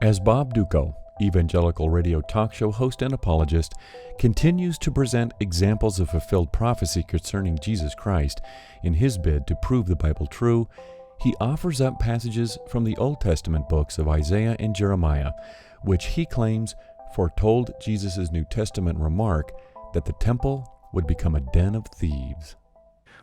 As Bob Dutko, evangelical radio talk show host and apologist, continues to present examples of fulfilled prophecy concerning Jesus Christ in his bid to prove the Bible true, he offers up passages from the Old Testament books of Isaiah and Jeremiah, which he claims foretold Jesus' New Testament remark that the temple would become a den of thieves.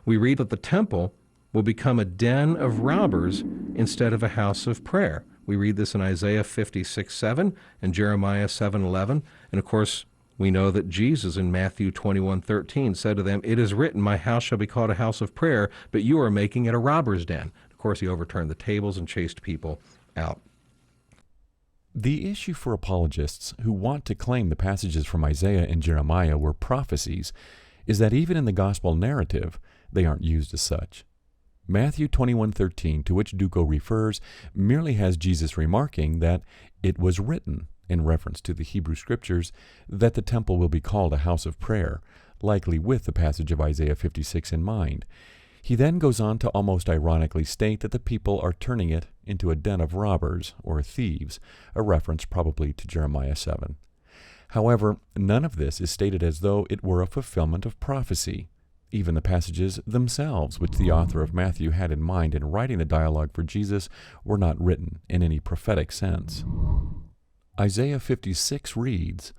We read that the temple will become a den of robbers instead of a house of prayer. We read this in Isaiah 56:7 and Jeremiah 7:11. And of course, we know that Jesus in Matthew 21:13 said to them, "It is written, my house shall be called a house of prayer, but you are making it a robber's den." Of course, he overturned the tables and chased people out. The issue for apologists who want to claim the passages from Isaiah and Jeremiah were prophecies is that even in the gospel narrative, they aren't used as such. Matthew 21:13, to which Dutko refers, merely has Jesus remarking that it was written, in reference to the Hebrew Scriptures, that the temple will be called a house of prayer, likely with the passage of Isaiah 56 in mind. He then goes on to almost ironically state that the people are turning it into a den of robbers, or thieves, a reference probably to Jeremiah 7. However, none of this is stated as though it were a fulfillment of prophecy. Even the passages themselves, which the author of Matthew had in mind in writing the dialogue for Jesus, were not written in any prophetic sense. Isaiah 56 reads,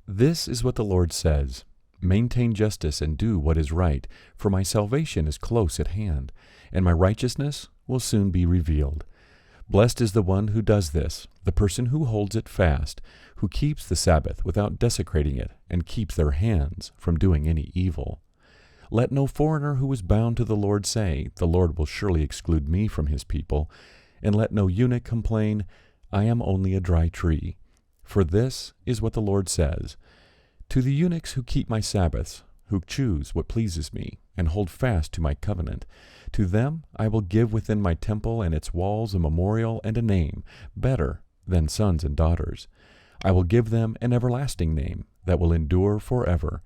"This is what the Lord says, maintain justice and do what is right, for my salvation is close at hand, and my righteousness will soon be revealed. Blessed is the one who does this, the person who holds it fast, who keeps the Sabbath without desecrating it, and keeps their hands from doing any evil. Let no foreigner who is bound to the Lord say, the Lord will surely exclude me from his people, and let no eunuch complain, I am only a dry tree. For this is what the Lord says, to the eunuchs who keep my Sabbaths, who choose what pleases me, and hold fast to my covenant, to them I will give within my temple and its walls a memorial and a name, better than sons and daughters. I will give them an everlasting name that will endure forever.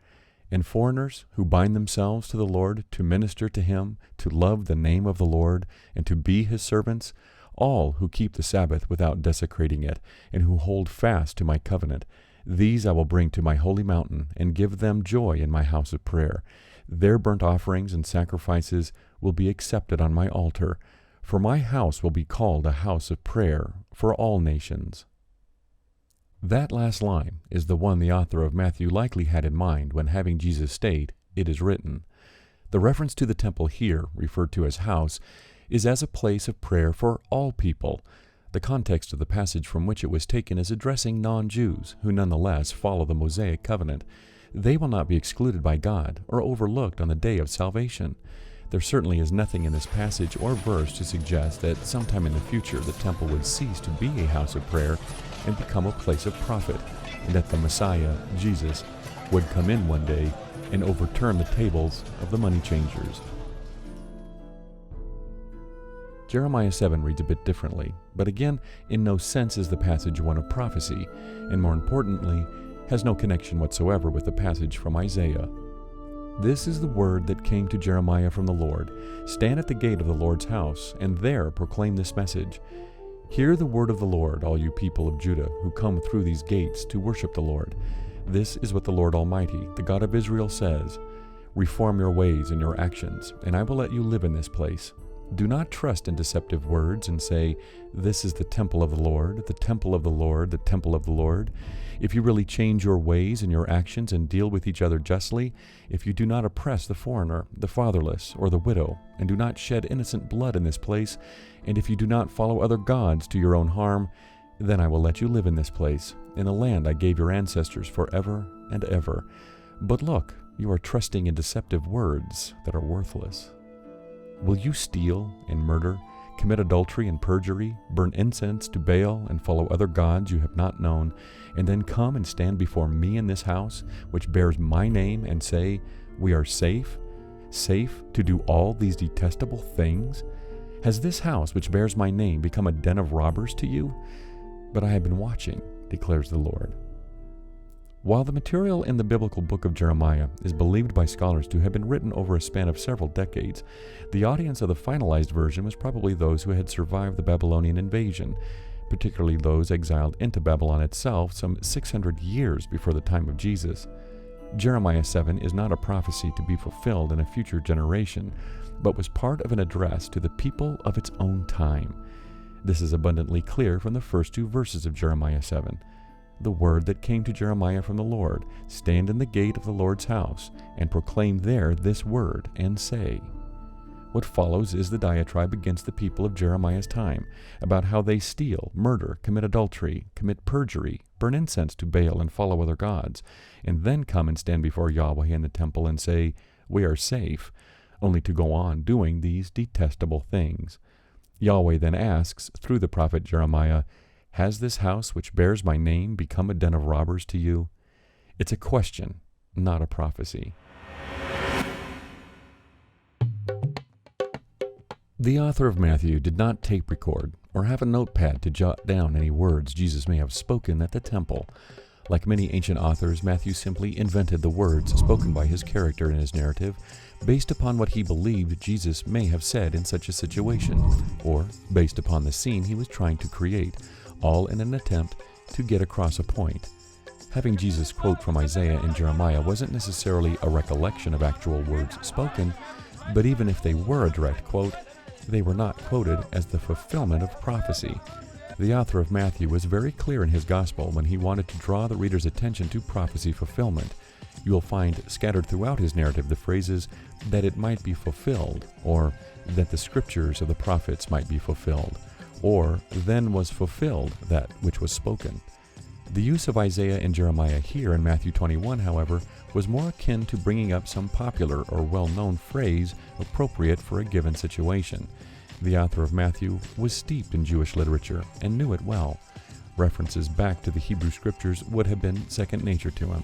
And foreigners who bind themselves to the Lord to minister to him, to love the name of the Lord, and to be his servants, all who keep the Sabbath without desecrating it, and who hold fast to my covenant, these I will bring to my holy mountain, and give them joy in my house of prayer. Their burnt offerings and sacrifices will be accepted on my altar, for my house will be called a house of prayer for all nations." That last line is the one the author of Matthew likely had in mind when having Jesus state, "It is written." The reference to the temple here, referred to as house, is as a place of prayer for all people. The context of the passage from which it was taken is addressing non-Jews, who nonetheless follow the Mosaic covenant. They will not be excluded by God or overlooked on the day of salvation. There certainly is nothing in this passage or verse to suggest that sometime in the future the temple would cease to be a house of prayer and become a place of profit, and that the Messiah, Jesus, would come in one day and overturn the tables of the money changers. Jeremiah 7 reads a bit differently, but again, in no sense is the passage one of prophecy, and more importantly, has no connection whatsoever with the passage from Isaiah. This is the word that came to Jeremiah from the Lord. Stand at the gate of the Lord's house, and there proclaim this message. Hear the word of the Lord, all you people of Judah, who come through these gates to worship the Lord. This is what the Lord Almighty, the God of Israel, says. Reform your ways and your actions, and I will let you live in this place. Do not trust in deceptive words and say, this is the temple of the Lord, the temple of the Lord, the temple of the Lord. If you really change your ways and your actions and deal with each other justly, if you do not oppress the foreigner, the fatherless, or the widow, and do not shed innocent blood in this place, and if you do not follow other gods to your own harm, then I will let you live in this place, in the land I gave your ancestors forever and ever. But look, you are trusting in deceptive words that are worthless. Will you steal and murder, commit adultery and perjury, burn incense to Baal, and follow other gods you have not known, and then come and stand before me in this house, which bears my name, and say, we are safe to do all these detestable things? Has this house, which bears my name, become a den of robbers to you? But I have been watching, declares the Lord. While the material in the biblical book of Jeremiah is believed by scholars to have been written over a span of several decades, the audience of the finalized version was probably those who had survived the Babylonian invasion. particularly those exiled into Babylon itself some 600 years before the time of Jesus. Jeremiah 7 is not a prophecy to be fulfilled in a future generation, but was part of an address to the people of its own time. This is abundantly clear from the first 2 verses of Jeremiah 7. The word that came to Jeremiah from the Lord, stand in the gate of the Lord's house, and proclaim there this word, and say. What follows is the diatribe against the people of Jeremiah's time, about how they steal, murder, commit adultery, commit perjury, burn incense to Baal, and follow other gods, and then come and stand before Yahweh in the temple and say, "We are safe," only to go on doing these detestable things. Yahweh then asks, through the prophet Jeremiah, "Has this house which bears my name become a den of robbers to you?" It's a question, not a prophecy. The author of Matthew did not tape record or have a notepad to jot down any words Jesus may have spoken at the temple. Like many ancient authors, Matthew simply invented the words spoken by his character in his narrative based upon what he believed Jesus may have said in such a situation, or based upon the scene he was trying to create, all in an attempt to get across a point. Having Jesus quote from Isaiah and Jeremiah wasn't necessarily a recollection of actual words spoken, but even if they were a direct quote, they were not quoted as the fulfillment of prophecy. The author of Matthew was very clear in his gospel when he wanted to draw the reader's attention to prophecy fulfillment. You will find scattered throughout his narrative the phrases, "that it might be fulfilled," or "that the scriptures of the prophets might be fulfilled," or "then was fulfilled that which was spoken." The use of Isaiah and Jeremiah here in Matthew 21, however, was more akin to bringing up some popular or well-known phrase appropriate for a given situation. The author of Matthew was steeped in Jewish literature and knew it well. References back to the Hebrew scriptures would have been second nature to him.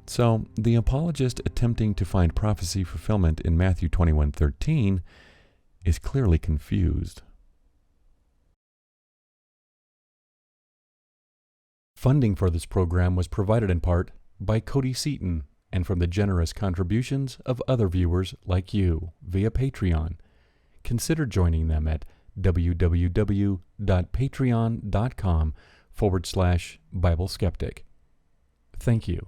So, the apologist attempting to find prophecy fulfillment in Matthew 21:13 is clearly confused. Funding for this program was provided in part by Cody Seaton and from the generous contributions of other viewers like you via Patreon. Consider joining them at www.patreon.com/Bible Skeptic. Thank you.